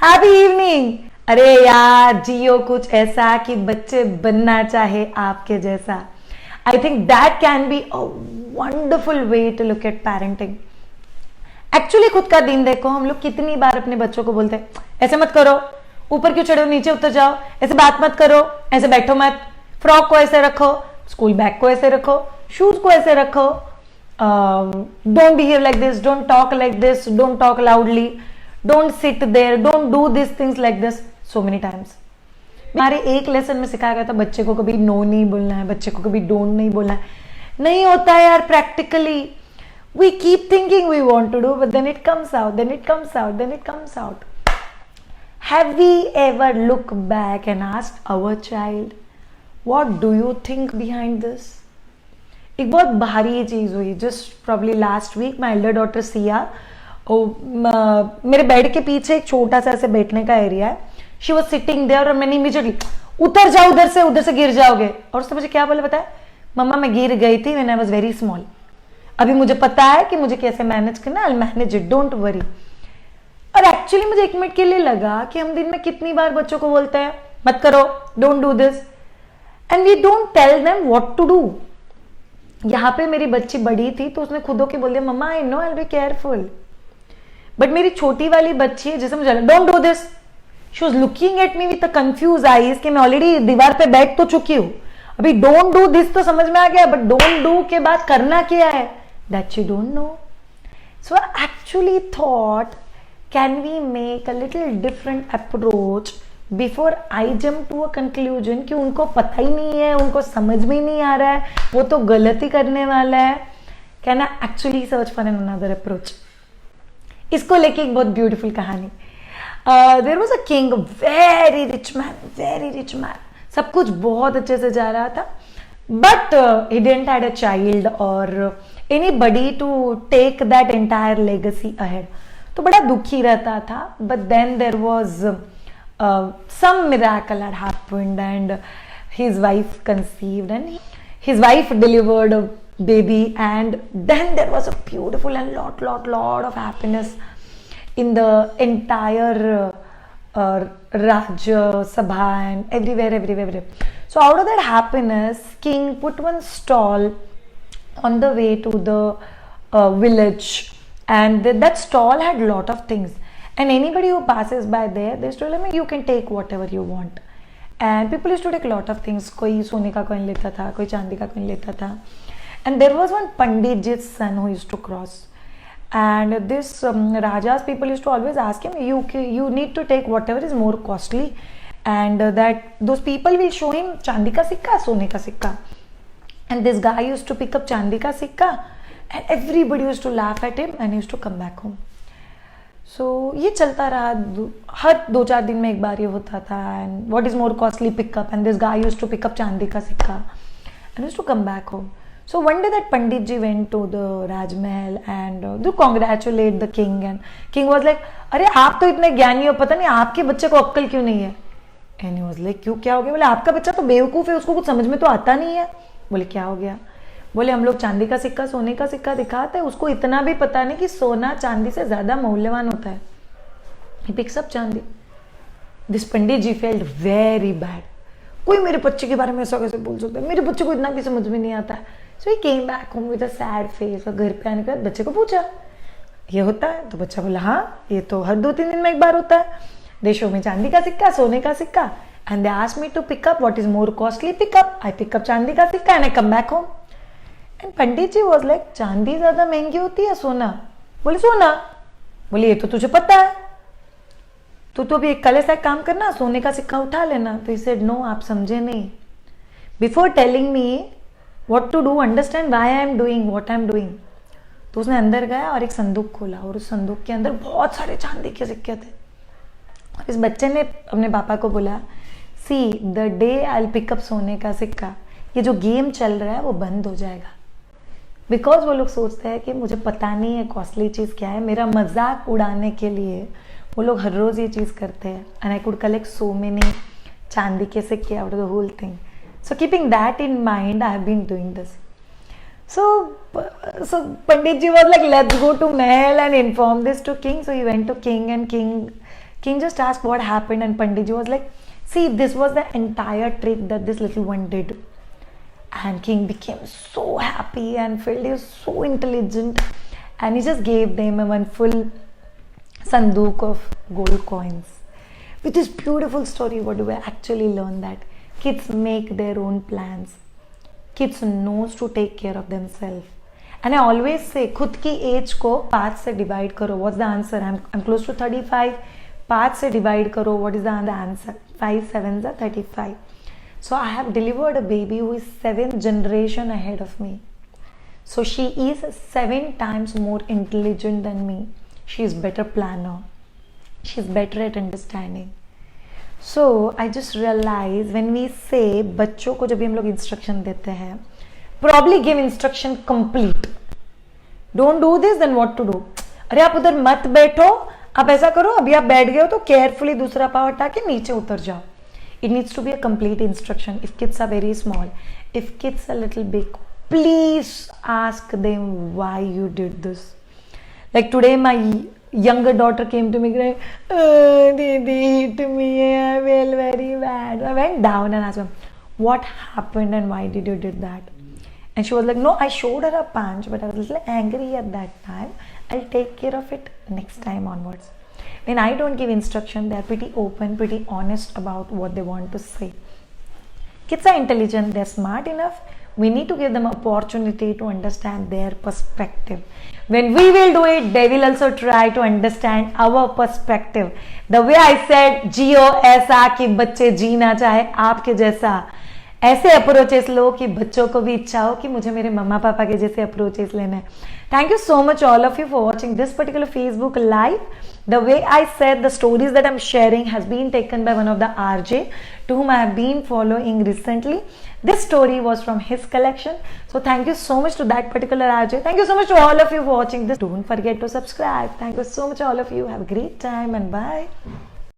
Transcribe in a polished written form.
Happy evening. अरे यार, जियो कुछ ऐसा कि बच्चे बनना चाहे आपके जैसा। I think that can be a wonderful way to look at parenting. Actually खुद का दिन देखो, हम लोग कितनी बार अपने बच्चों को बोलते हैं ऐसे मत करो, ऊपर क्यों चढ़ो, नीचे उतर जाओ, ऐसे बात मत करो, ऐसे बैठो मत, फ्रॉक को ऐसे रखो, स्कूल बैग को ऐसे रखो, शूज को ऐसे रखो, don't behave like this, don't talk like this, don't talk loudly, don't sit there, don't do this things like this so many times. हमारे एक लेसन में सिखाया गया था बच्चे को कभी नो नहीं बोलना है, बच्चे को कभी डोंट नहीं बोलना है। नहीं होता है यार practically. We keep thinking we want to do, but then it comes out, then it comes out, then it comes out. Have we ever looked back and asked our child, what do you think behind this? एक बहुत भारी चीज हुई, just probably last week, my elder daughter Sia, मेरे bed के पीछे एक छोटा सा ऐसे बैठने का एरिया है। She was sitting there और मैंने immediately उतर जाओ उधर से गिर जाओगे। और उसने मुझे क्या बोले पता है? मम्मा मैं गिर गई थी when I was very small. अभी मुझे पता है कि मुझे कैसे मैनेज करना है, I'll manage it, don't worry। और एक्चुअली मुझे एक मिनट के लिए लगा कि हम दिन में कितनी बार बच्चों को बोलते हैं मत करो, don't do this, and we don't tell them what to do. यहाँ पे मेरी बच्ची बड़ी थी तो उसने खुद होके बोल दिया मम्मा I know I will be careful. But मेरी छोटी वाली बच्ची है जिसे मुझे don't do this, she was looking at me with confuse eyes कि मैं ऑलरेडी दीवार पे बैठ तो चुकी हूँ, अभी डोंट डू दिस तो समझ में आ गया, बट डोंट डू के बाद करना क्या है that you don't know. So I actually thought, can we make a little different approach before I jump to a conclusion कि उनको पता ही नहीं है, उनको समझ में ही नहीं आ रहा है, वो तो गलती करने वाला है। Can I actually search for another approach? इसको लेके एक बहुत ब्यूटीफुल कहानी। There was a king, very rich man, सब कुछ बहुत अच्छे से जा रहा था, but he didn't had a child or anybody to take that entire legacy ahead. तो बड़ा दुखी रहता था, but then there was some miracle had happened and his wife conceived and his wife delivered a baby, and then there was a beautiful and lot of happiness in the entire Rajya Sabha and everywhere. So out of that happiness, king put one stall on the way to the village, and that stall had lot of things, and anybody who passes by there, they used to tell him you can take whatever you want, and people used to take lot of things. कोई सोने का coin लेता था, कोई चांदी का coin लेता था, and there was one Panditji's son who used to cross, and this Raja's people used to always ask him you need to take whatever is more costly, and that those people will show him चांदी का सिक्का, सोने का सिक्का. And this guy used to pick up चांदी का सिक्का, and everybody used to laugh at him, and he used to come back home. So ये चलता रहा, हर 2-4 दिन में एक बार ये होता था, and what is more costly pick up, and this guy used to pick up चांदी का सिक्का and used to come back home. So one day that Pandit ji went to the Rajmahal and to congratulate the king, and king was like, अरे आप तो इतने ज्ञानी हो, पता नहीं आपके बच्चे को अक्ल क्यों नहीं है। And he was like, क्यों, क्या हो गया? बोले आपका बच्चा तो बेवकूफ है, उसको कुछ समझ में तो आता नहीं है। बोले क्या हो गया? बोले हम लोग चांदी का सिक्का, सोने का सिक्का दिखाते हैं, उसको इतना भी पता नहीं कि सोना चांदी से ज्यादा मूल्यवान होता है। He picks up चांदी। This Pandit ji felt very bad. कोई मेरे बच्चे के बारे में ऐसा कैसे बोल सकता है, मेरे बच्चे को इतना भी समझ में नहीं आता है। So he came back home with a sad face, और घर पे आने के बाद बच्चे को पूछा ये होता है? तो बच्चा बोला हाँ ये तो हर 2-3 दिन में एक बार होता है। They show me चांदी का सिक्का, सोने का सिक्का, and they asked me to pick up what is more costly pick up. I pick up चांदी का सिक्का and I come back home. And Pandit ji was like, चांदी ज्यादा महंगी होती है सोना? बोले सोना। बोले ये तो तुझे पता है, तो अभी कल ऐसा काम करना, सोने का सिक्का उठा लेना। तो he said no, आप समझे नहीं। Before telling me what to do, understand why I am doing what I am doing. तो उसने अंदर गया और एक संदूक खोला, और उस संदूक के अंदर बहुत सारे चांदी के सिक्के थे। और इस बच्चे ने अपने पापा को बोला, see the day I will pick up सोने का सिक्का, ये जो गेम चल रहा है वो बंद हो जाएगा। बिकॉज वो लोग सोचते हैं कि मुझे पता नहीं है कॉस्टली चीज़ क्या है, मेरा मजाक उड़ाने के लिए वो लोग हर रोज़ ये चीज़ करते हैं। And I could collect so many चांदी के सिक्के out of the whole thing. So keeping that in mind I have been doing this. So Pandit ji was like, let's go to Mahal and inform this to king. So he went to king, and king King just asked what happened, and Panditji was like, see, this was the entire trick that this little one did. And King became so happy and felt he was so intelligent, and he just gave them a one full sandook of gold coins. With this beautiful story, what do we actually learn? That kids make their own plans. Kids knows to take care of themselves. And I always say, खुद की as को 5 से divide करो. What's the answer? I'm close to 35. 5 से divide करो. What is the answer? 5 7s are 35. So I have delivered a baby who is 7th generation ahead of me. So she is 7 times more intelligent than me. She is better planner. She is better at understanding. So I just realize when we say बच्चों को जब भी हम लोग instruction देते हैं, probably give instruction complete. Don't do this, then what to do? अरे आप उधर मत बैठो, आप ऐसा करो, अभी आप बैठ गए हो तो केयरफुली दूसरा पाव हटा के नीचे उतर जाओ. It needs to be a complete instruction. If kids are very small, if kids are little big, please ask them why you did this. Like today, my younger daughter came to me crying, oh, Didi hit me, I feel very bad. I went down and asked her, what happened and why did you did that? And she was like, no, I showed her a punch, but I was a little angry at that time. I'll take care of it next time onwards. When I don't give instruction, they're pretty open, pretty honest about what they want to say. Kids are intelligent, they're smart enough. We need to give them opportunity to understand their perspective. When we will do it, they will also try to understand our perspective. The way I said, जियो ऐसा कि बच्चे जीना चाहे आपके जैसा. ऐसे approaches लो कि बच्चों को भी इच्छा हो कि मुझे मेरे मम्मा पापा के जैसे अप्रोचेस लेना है. Thank you so much all of you for watching this particular Facebook live. The way I said, the stories that I'm sharing has been taken by one of the RJ to whom I have been following recently. This story was from his collection. So thank you so much to that particular RJ. Thank you so much to all of you for watching this. Don't forget to subscribe. Thank you so much all of you. Have a great time and bye.